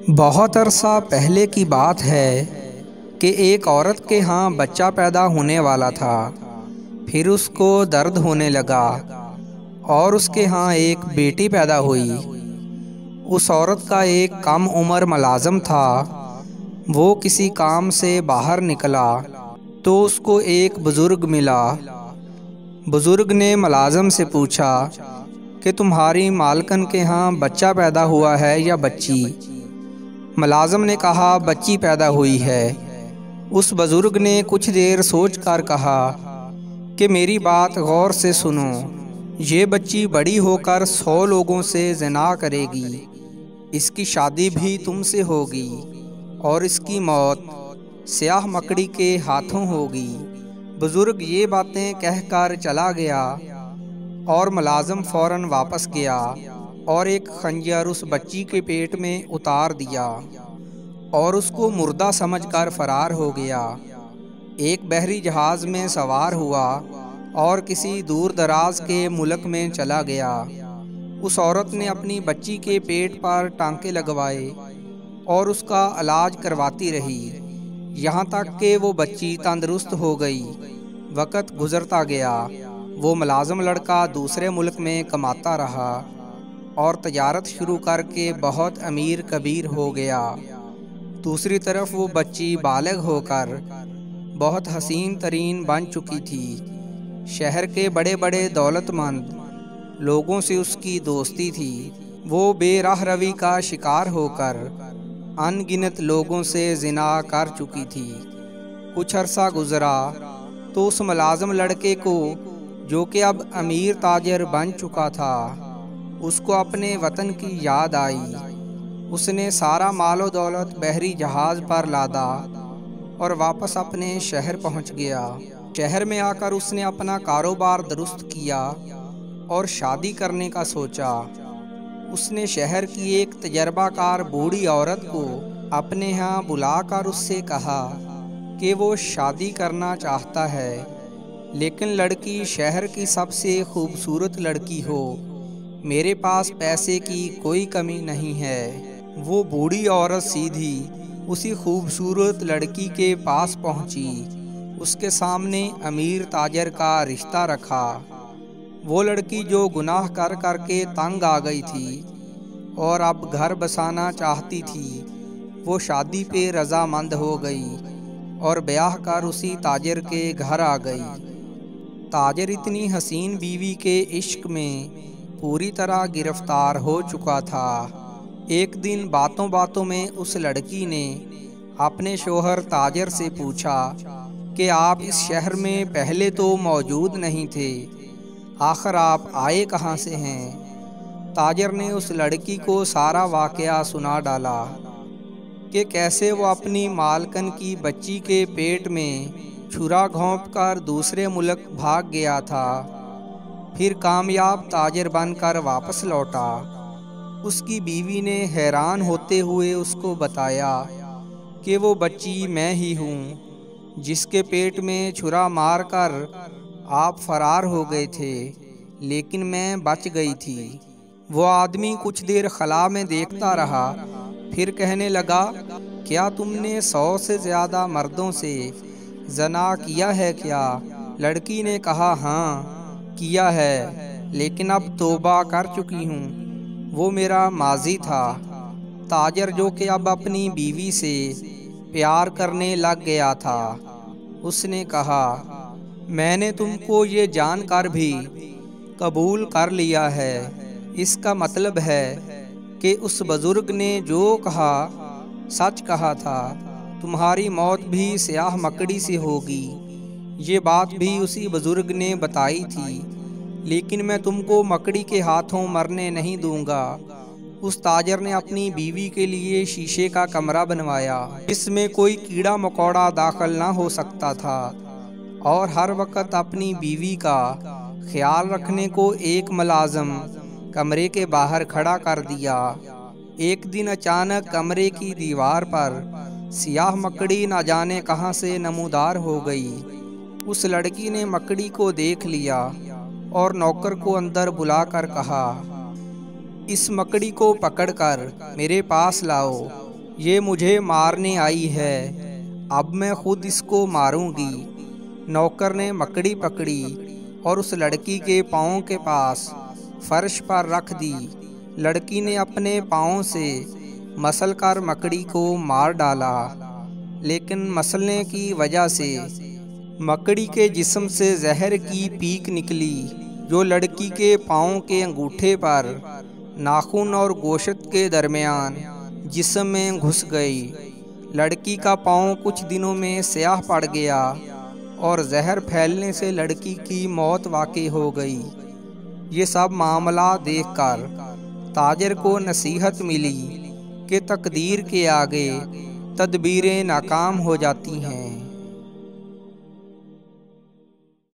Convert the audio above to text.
बहुत अरसा पहले की बात है कि एक औरत के यहाँ बच्चा पैदा होने वाला था। फिर उसको दर्द होने लगा और उसके यहाँ एक बेटी पैदा हुई। उस औरत का एक कम उम्र मुलाज़िम था। वो किसी काम से बाहर निकला तो उसको एक बुज़ुर्ग मिला। बुज़ुर्ग ने मुलाज़िम से पूछा कि तुम्हारी मालकन के यहाँ बच्चा पैदा हुआ है या बच्ची? मुलाज़िम ने कहा बच्ची पैदा हुई है। उस बुज़ुर्ग ने कुछ देर सोच कर कहा कि मेरी बात गौर से सुनो, ये बच्ची बड़ी होकर 100 लोगों से ज़िना करेगी। इसकी शादी भी तुमसे होगी और इसकी मौत स्याह मकड़ी के हाथों होगी। बुज़ुर्ग ये बातें कहकर चला गया और मुलाज़िम फ़ौरन वापस गया और एक खंजर उस बच्ची के पेट में उतार दिया और उसको मुर्दा समझकर फरार हो गया। एक बहरी जहाज़ में सवार हुआ और किसी दूर दराज के मुल्क में चला गया। उस औरत ने अपनी बच्ची के पेट पर टांके लगवाए और उसका इलाज करवाती रही, यहाँ तक कि वो बच्ची तंदुरुस्त हो गई। वक़्त गुज़रता गया। वो मुलाज़िम लड़का दूसरे मुल्क में कमाता रहा और तजारत शुरू करके बहुत अमीर कबीर हो गया। दूसरी तरफ वो बच्ची बालिग होकर बहुत हसीन तरीन बन चुकी थी। शहर के बड़े बड़े दौलतमंद लोगों से उसकी दोस्ती थी। वो बेराह रवी का शिकार होकर अनगिनत लोगों से ज़िना कर चुकी थी। कुछ अरसा गुज़रा तो उस मुलाज़िम लड़के को, जो कि अब अमीर ताजर बन चुका था, उसको अपने वतन की याद आई। उसने सारा मालो दौलत बहरी जहाज़ पर लादा और वापस अपने शहर पहुंच गया। शहर में आकर उसने अपना कारोबार दुरुस्त किया और शादी करने का सोचा। उसने शहर की एक तजर्बाकार बूढ़ी औरत को अपने यहाँ बुलाकर उससे कहा कि वो शादी करना चाहता है, लेकिन लड़की शहर की सबसे खूबसूरत लड़की हो। मेरे पास पैसे की कोई कमी नहीं है। वो बूढ़ी औरत सीधी उसी खूबसूरत लड़की के पास पहुंची। उसके सामने अमीर ताजर का रिश्ता रखा। वो लड़की जो गुनाह कर कर के तंग आ गई थी और अब घर बसाना चाहती थी, वो शादी पे रज़ामंद हो गई और ब्याह कर उसी ताजर के घर आ गई। ताजर इतनी हसीन बीवी के इश्क में पूरी तरह गिरफ्तार हो चुका था। एक दिन बातों बातों में उस लड़की ने अपने शोहर ताजर से पूछा कि आप इस शहर में पहले तो मौजूद नहीं थे, आखिर आप आए कहाँ से हैं? ताजर ने उस लड़की को सारा वाक़या सुना डाला कि कैसे वो अपनी मालकन की बच्ची के पेट में छुरा घोंपकर दूसरे मुल्क भाग गया था, फिर कामयाब ताजर बनकर वापस लौटा। उसकी बीवी ने हैरान होते हुए उसको बताया कि वो बच्ची मैं ही हूँ, जिसके पेट में छुरा मारकर आप फरार हो गए थे, लेकिन मैं बच गई थी। वो आदमी कुछ देर खला में देखता रहा, फिर कहने लगा, क्या तुमने 100 से ज़्यादा मर्दों से ज़ना किया है क्या? लड़की ने कहा, हाँ किया है, लेकिन अब तौबा कर चुकी हूँ। वो मेरा माजी था। ताजर, जो कि अब अपनी बीवी से प्यार करने लग गया था, उसने कहा, मैंने तुमको ये जानकर भी कबूल कर लिया है। इसका मतलब है कि उस बुज़ुर्ग ने जो कहा सच कहा था। तुम्हारी मौत भी स्याह मकड़ी से होगी। ये बात भी उसी बुज़ुर्ग ने बताई थी, लेकिन मैं तुमको मकड़ी के हाथों मरने नहीं दूंगा। उस ताजर ने अपनी बीवी के लिए शीशे का कमरा बनवाया, इसमें कोई कीड़ा मकोड़ा दाखिल ना हो सकता था, और हर वक्त अपनी बीवी का ख्याल रखने को एक मुलाज़िम कमरे के बाहर खड़ा कर दिया। एक दिन अचानक कमरे की दीवार पर सियाह मकड़ी न जाने कहां से नमूदार हो गई। उस लड़की ने मकड़ी को देख लिया और नौकर को अंदर बुलाकर कहा, इस मकड़ी को पकड़कर मेरे पास लाओ। ये मुझे मारने आई है, अब मैं खुद इसको मारूंगी। नौकर ने मकड़ी पकड़ी और उस लड़की के पाँव के पास फर्श पर रख दी। लड़की ने अपने पाँव से मसल कर मकड़ी को मार डाला, लेकिन मसलने की वजह से मकड़ी के जिस्म से जहर की पीक निकली, जो लड़की के पाँव के अंगूठे पर नाखून और गोश्त के दरमियान जिस्म में घुस गई। लड़की का पाँव कुछ दिनों में स्याह पड़ गया और जहर फैलने से लड़की की मौत वाक़ई हो गई। ये सब मामला देखकर ताजिर को नसीहत मिली कि तकदीर के आगे तदबीरें नाकाम हो जाती हैं।